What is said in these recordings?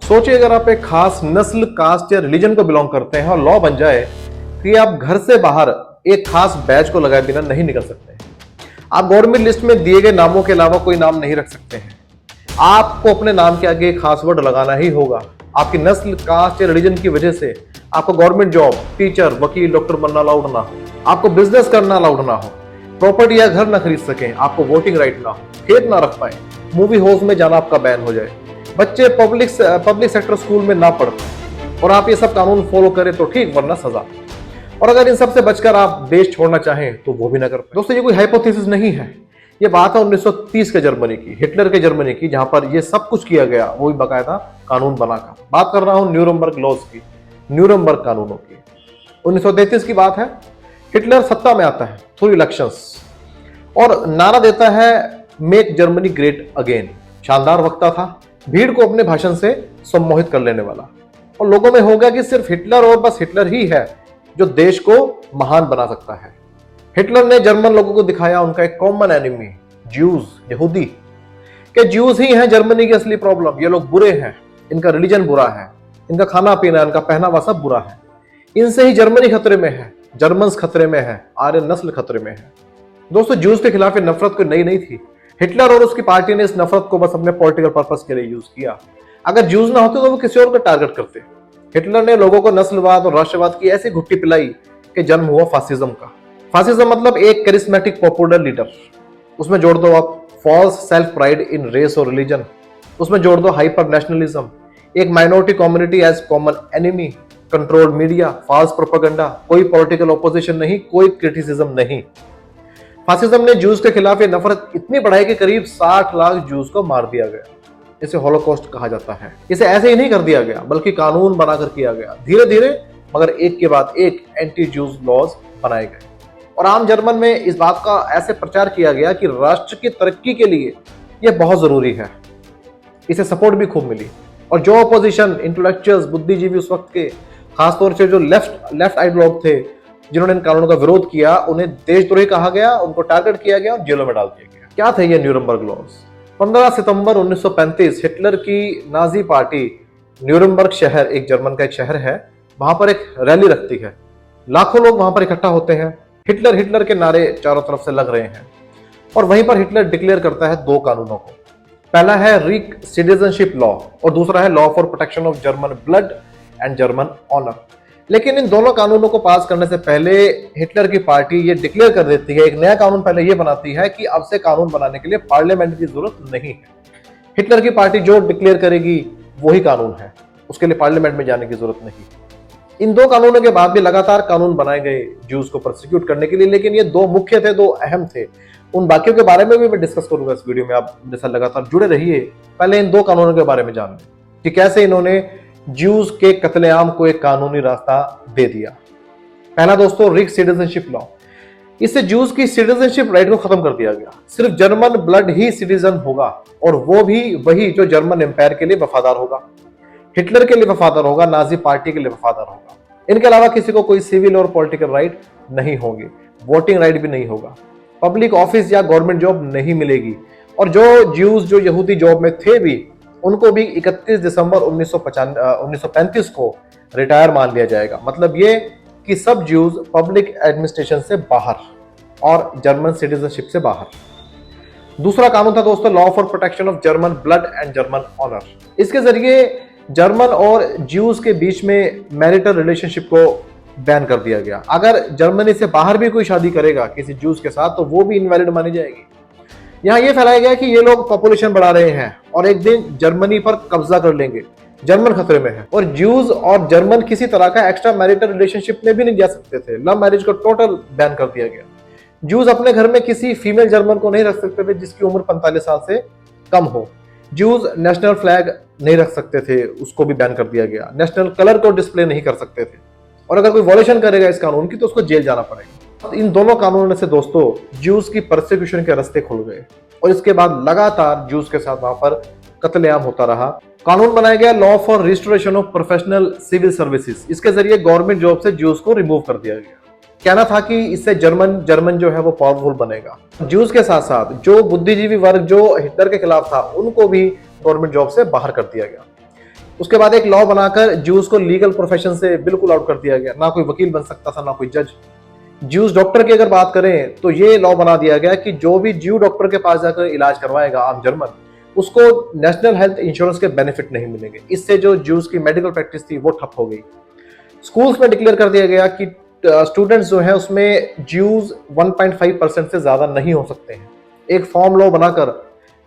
सोचिए अगर आप एक खास नस्ल, कास्ट या रिलीजन को बिलोंग करते हैं और लॉ बन जाए कि आप घर से बाहर एक खास बैच को लगाए बिना नहीं निकल सकते। आप गवर्नमेंट लिस्ट में दिए गए नामों के अलावा कोई नाम नहीं रख सकते हैं। आपको अपने नाम के आगे एक खास वर्ड लगाना ही होगा। आपकी नस्ल, कास्ट या रिलीजन की वजह से आपको गवर्नमेंट जॉब, टीचर, वकील, डॉक्टर बनना अलाउड ना हो, आपको बिजनेस करना अलाउड ना हो, प्रॉपर्टी या घर ना खरीद सकें, आपको वोटिंग राइट ना हो, खेत ना रख पाए, मूवी हाउस में जाना आपका बैन हो जाए, बच्चे पब्लिक सेक्टर स्कूल में ना पढ़ पाए और आप ये सब कानून फॉलो करें तो ठीक, वरना सजा। और अगर इन सब से बचकर आप देश छोड़ना चाहें तो वो भी ना कर पाए। दोस्तों, ये कोई हाइपोथेसिस नहीं है, ये बात है 1930 के जर्मनी की, हिटलर के जर्मनी की, जहां पर ये सब कुछ किया गया, वो भी बाकायदा कानून बनाकर। बात कर रहा हूं न्यूरमबर्ग लॉज की, न्यूरमबर्ग कानूनों की। 1933 की बात है। हिटलर सत्ता में आता है थ्रू इलेक्शंस और नारा देता है मेक जर्मनी ग्रेट अगेन। शानदार वक्ता था, भीड़ को अपने भाषण से सम्मोहित कर लेने वाला, और लोगों में हो गया कि सिर्फ हिटलर और बस हिटलर ही है जो देश को महान बना सकता है। हिटलर ने जर्मन लोगों को दिखाया उनका एक कॉमन एनिमी, ज्यूज, यहूदी, कि ज्यूज ही हैं जर्मनी की असली प्रॉब्लम। ये लोग बुरे हैं, इनका रिलीजन बुरा है, इनका खाना पीना, इनका पहनावा सब बुरा है, इनसे ही जर्मनी खतरे में है, जर्मन्स खतरे में है, आर्य नस्ल खतरे में है। दोस्तों, ज्यूज के खिलाफ ये नफरत कोई नई नहीं थी। हिटलर और उसकी पार्टी ने इस नफरत को बस अपने पॉलिटिकल पर्पस के लिए यूज किया। अगर ज्यूज ना होते तो वो किसी और को टारगेट करते। हिटलर ने लोगों को नस्लवाद और राष्ट्रवाद की ऐसी घुट्टी पिलाई कि जन्म हुआ फासिज्म का। फासिज्म मतलब एक करिस्मेटिक पॉपुलर लीडर, उसमें जोड़ दो आप false self pride in race और रिलीजन, उसमें जोड़ दो हाइपर नेशनलिज्म, एक minority community as common enemy, controlled media, false propaganda, कोई पॉलिटिकल ऑपोजिशन नहीं, कोई क्रिटिसिज्म नहीं। फासिज्म ने जूस के खिलाफ ये नफरत इतनी बढ़ाई कि करीब 60 लाख जूस को मार दिया गया। इसे हॉलोकॉस्ट कहा जाता है। इसे ऐसे ही नहीं कर दिया गया, बल्कि कानून बनाकर किया गया, धीरे धीरे, मगर एक के बाद एक एंटी जूस लॉज बनाए गए। और आम जर्मन में इस बात का ऐसे प्रचार किया गया कि राष्ट्र की तरक्की के लिए यह बहुत जरूरी है। इसे सपोर्ट भी खूब मिली, और जो अपोजिशन, इंटेलेक्चुअल्स, बुद्धिजीवी उस वक्त के, खासतौर से जो लेफ्ट आइडियोलॉग थे जिन्होंने इन कानूनों का विरोध किया, उन्हें देशद्रोही कहा गया, उनको टारगेट किया गया और जेलों में डाल दिया गया। क्या थे ये न्यूरमबर्ग लॉज? 15 सितंबर 1935 हिटलर की नाजी पार्टी न्यूरमबर्ग शहर, एक जर्मन का एक शहर है, वहां पर एक रैली रखती है। लाखों लोग वहां पर इकट्ठा होते हैं। हिटलर हिटलर के नारे चारों तरफ से लग रहे हैं, और वहीं पर हिटलर डिक्लेयर करता है दो कानूनों को। पहला है रिक सिटीजनशिप लॉ और दूसरा है law for protection of German blood and German honour. लेकिन इन दोनों कानूनों को पास करने से पहले हिटलर की पार्टी ये डिक्लेयर कर देती है, एक नया कानून पहले ये बनाती है कि अब से कानून बनाने के लिए पार्लियामेंट की जरूरत नहीं है। हिटलर की पार्टी जो डिक्लेयर करेगी वही कानून है, उसके लिए पार्लियामेंट में जाने की जरूरत नहीं। इन दो कानूनों के बाद भी लगातार कानून बनाए गए ज्यूज को प्रोसिक्यूट करने के लिए, लेकिन ये दो मुख्य थे, दो अहम थे। उन बाकियों के बारे में भी मैं डिस्कस करूंगा इस वीडियो में, आप मेरे साथ लगातार जुड़े रहिए। पहले इन दो कानूनों के बारे में जान लें कि कैसे इन्होंने ज्यूज के कत्लेआम को एक कानूनी रास्ता दे दिया। पहला दोस्तों, रिक सिटीजनशिप लॉ। इससे ज्यूज की सिटीजनशिप राइट को खत्म कर दिया गया। सिर्फ जर्मन ब्लड ही सिटीजन होगा, और वो भी वही जो जर्मन एम्पायर के लिए वफादार होगा, हिटलर के लिए वफादार होगा, नाजी पार्टी के लिए वफादार होगा। इनके अलावा किसी को कोई सिविल और पॉलिटिकल राइट नहीं होंगे, वोटिंग राइट भी नहीं होगा, पब्लिक ऑफिस या गवर्नमेंट जॉब नहीं मिलेगी, और जो ज्यूज जो यहूदी जॉब में थे भी, उनको भी 31 दिसंबर 1935 को रिटायर मान लिया जाएगा। मतलब ये कि सब ज्यूज पब्लिक एडमिनिस्ट्रेशन से बाहर और जर्मन सिटीजनशिप से बाहर। दूसरा कानून था दोस्तों law for protection of German blood and German honour. इसके जरिए जर्मन और ज्यूज के बीच में मैरिटल रिलेशनशिप को बैन कर दिया गया। अगर जर्मनी से बाहर भी कोई शादी करेगा किसी ज्यूज के साथ तो वो भी इनवैलिड मानी जाएगी। यहाँ ये फैलाया गया कि ये लोग पॉपुलेशन बढ़ा रहे हैं और एक दिन जर्मनी पर कब्जा कर लेंगे, जर्मन खतरे में है, और ज्यूज और जर्मन किसी तरह का एक्स्ट्रा मैरिटल रिलेशनशिप में भी नहीं जा सकते थे। लव मैरिज को टोटल बैन कर दिया गया। ज्यूज अपने घर में किसी फीमेल जर्मन को नहीं रख सकते थे जिसकी उम्र 45 साल से कम हो। ज्यूज नेशनल फ्लैग नहीं रख सकते थे, उसको भी बैन कर दिया गया। नेशनल कलर को डिस्प्ले नहीं कर सकते थे, और अगर कोई वॉयलेशन करेगा इस कानून की तो उसको जेल जाना पड़ेगा। इन दोनों कानूनों से दोस्तों ज्यूज की परसिक्यूशन के रास्ते खुल गए, और इसके बाद लगातार ज्यूज के साथ वहां पर कत्लेआम होता रहा। कानून बनाया गया law for restoration of professional civil services. इसके जरिए गवर्नमेंट जॉब से ज्यूज को रिमूव कर दिया गया। कहना था कि इससे जर्मन जो है वो पावरफुल बनेगा। ज्यूज के साथ साथ जो बुद्धिजीवी वर्ग जो हिटलर के खिलाफ था उनको भी गवर्नमेंट जॉब से बाहर कर दिया गया। उसके बाद एक लॉ बनाकर ज्यूज को लीगल प्रोफेशन से बिल्कुल आउट कर दिया गया। ना कोई वकील बन सकता था, ना कोई जज। ज्यूज डॉक्टर की अगर बात करें तो ये लॉ बना दिया गया कि जो भी ज्यू डॉक्टर के पास जाकर इलाज करवाएगा आम जर्मन, उसको नेशनल हेल्थ इंश्योरेंस के बेनिफिट नहीं मिलेंगे। इससे जो ज्यूज की मेडिकल प्रैक्टिस थी वो ठप हो गई। स्कूल्स में डिक्लेयर कर दिया गया कि स्टूडेंट्स जो है उसमें ज्यूज 1.5% से ज्यादा नहीं हो सकते हैं। एक फॉर्म लॉ बनाकर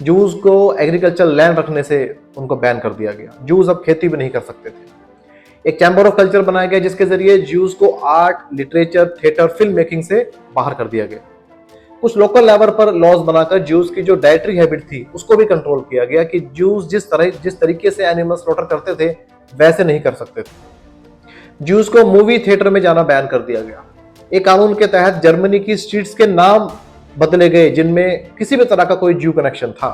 ज्यूज को एग्रीकल्चर लैंड रखने से उनको बैन कर दिया गया। ज्यूज अब खेती भी नहीं कर सकते थे। एक चैम्बर ऑफ कल्चर बनाया गया जिसके जरिए ज्यूज को art, literature, theatre, film making से बाहर कर दिया गया। कुछ लोकल लेवल पर लॉज बनाकर ज्यूज की जो डाइटरी हैबिट थी उसको भी कंट्रोल किया गया कि ज्यूज जिस तरीके से एनिमल स्लॉटर करते थे वैसे नहीं कर सकते थे। ज्यूज को मूवी थिएटर में जाना बैन कर दिया गया। एक कानून के तहत जर्मनी की स्ट्रीट्स के नाम बदले गए जिनमें किसी भी तरह का कोई ज्यू कनेक्शन था।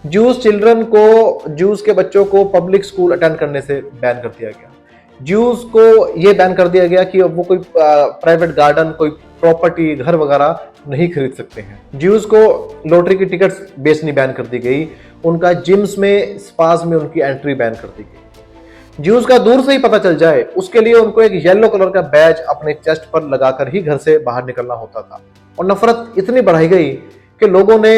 ज्यूज के बच्चों को पब्लिक स्कूल अटेंड करने से बैन कर दिया गया। ज्यूज को यह बैन कर दिया गया कि वो कोई प्राइवेट गार्डन, कोई प्रॉपर्टी, घर वगैरह नहीं खरीद सकते हैं। ज्यूज को लॉटरी की टिकट्स बेचनी बैन कर दी गई। उनका जिम्स में, स्पास में उनकी एंट्री बैन कर दी गई। ज्यूज का दूर से ही पता चल जाए उसके लिए उनको एक येलो कलर का बैज अपने चेस्ट पर लगाकर ही घर से बाहर निकलना होता था। और नफरत इतनी बढ़ाई गई कि लोगों ने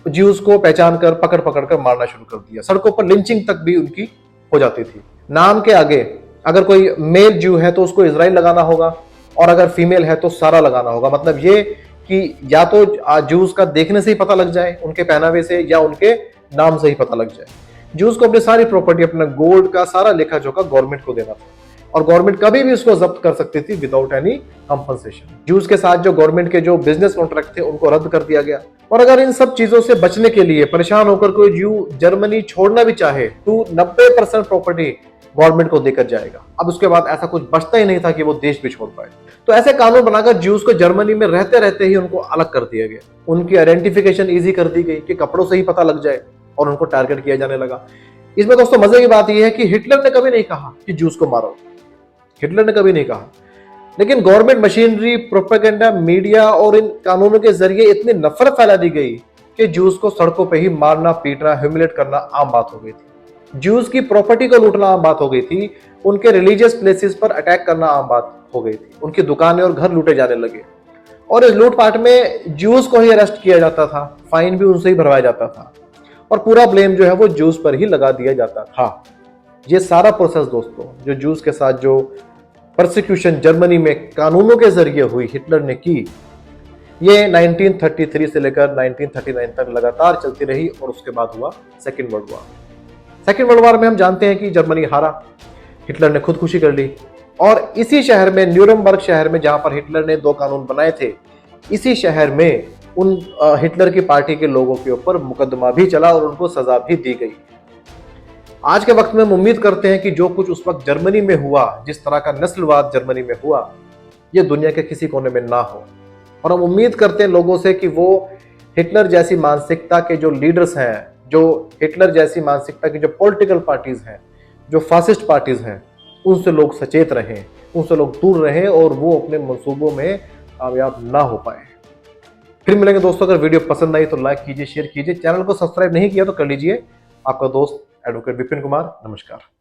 ज्यूज को पहचान कर पकड़ पकड़ कर मारना शुरू कर दिया। सड़कों पर लिंचिंग तक भी उनकी हो जाती थी। नाम के आगे अगर कोई मेल ज्यू है तो उसको इजराइल लगाना होगा, और अगर फीमेल है तो सारा लगाना होगा। मतलब ये कि या तो ज्यूज का देखने से ही पता लग जाए, उनके पहनावे से, या उनके नाम से ही पता लग जाए। ज्यूज को अपनी सारी प्रॉपर्टी, अपना गोल्ड का सारा लेखा जोखा गवर्नमेंट को देना था, और गवर्नमेंट कभी भी उसको जब्त कर सकती थी विदाउट एनी कंपनसेशन। ज्यूज के साथ जो गवर्नमेंट के जो बिजनेस कॉन्ट्रैक्ट थे उनको रद्द कर दिया गया। और अगर इन सब चीजों से बचने के लिए परेशान होकर कोई ज्यू जर्मनी छोड़ना भी चाहे तो 90% प्रॉपर्टी गवर्नमेंट को देकर जाएगा। अब उसके बाद ऐसा कुछ बचता ही नहीं था कि वो देश भी छोड़ पाए। तो ऐसे कानून बनाकर ज्यूज को जर्मनी में रहते रहते ही उनको अलग कर दिया गया। उनकी आइडेंटिफिकेशन इजी कर दी गई कि कपड़ों से ही पता लग जाए, और उनको टारगेट किया जाने लगा। इसमें दोस्तों मजे की बात यह है कि हिटलर ने कभी नहीं कहा कि ज्यूज को मारो। हिटलर ने कभी नहीं कहा, लेकिन गवर्नमेंट मशीनरी, प्रोपेगेंडा, मीडिया और इन कानूनों के जरिए इतनी नफरत फैला दी गई कि ज्यूज को सड़कों पे ही मारना, पीटना, ह्यूमिलेट करना आम बात हो गई थी। ज्यूज की प्रॉपर्टी को लूटना आम बात हो गई थी। उनके रिलीजियस प्लेसेस पर अटैक करना आम बात हो गई थी। उनकी दुकानें और घर लूटे जाने लगे, और इस लूटपाट में ज्यूज को ही अरेस्ट किया जाता था, फाइन भी उनसे ही भरवाया जाता था, और पूरा ब्लेम जो है वो ज्यूज पर ही लगा दिया जाता था। ये सारा प्रोसेस दोस्तों जो ज्यूज के साथ जो परसिक्यूशन जर्मनी में कानूनों के जरिए हुई, हिटलर ने की, ये 1933 से लेकर 1939 तक लगातार चलती रही। और उसके बाद हुआ second world war. Second world war में हम जानते हैं कि जर्मनी हारा, हिटलर ने खुदकुशी कर ली, और इसी शहर में, न्यूरमबर्ग शहर में, जहां पर हिटलर ने 2 कानून बनाए थे, इसी शहर में उन हिटलर की पार्टी के लोगों के ऊपर मुकदमा भी चला और उनको सजा भी दी गई। आज के वक्त में हम उम्मीद करते हैं कि जो कुछ उस वक्त जर्मनी में हुआ, जिस तरह का नस्लवाद जर्मनी में हुआ, ये दुनिया के किसी कोने में ना हो। और हम उम्मीद करते हैं लोगों से कि वो हिटलर जैसी मानसिकता के जो लीडर्स हैं, जो हिटलर जैसी मानसिकता की जो पॉलिटिकल पार्टीज हैं, जो फासिस्ट पार्टीज हैं, उनसे लोग सचेत रहें, उनसे लोग दूर रहें, और वो अपने मंसूबों में कामयाब ना हो पाए। फिर मिलेंगे दोस्तों। अगर वीडियो पसंद आई तो लाइक कीजिए, शेयर कीजिए, चैनल को सब्सक्राइब नहीं किया तो कर लीजिए। आपका दोस्त एडवोकेट विपिन कुमार, नमस्कार।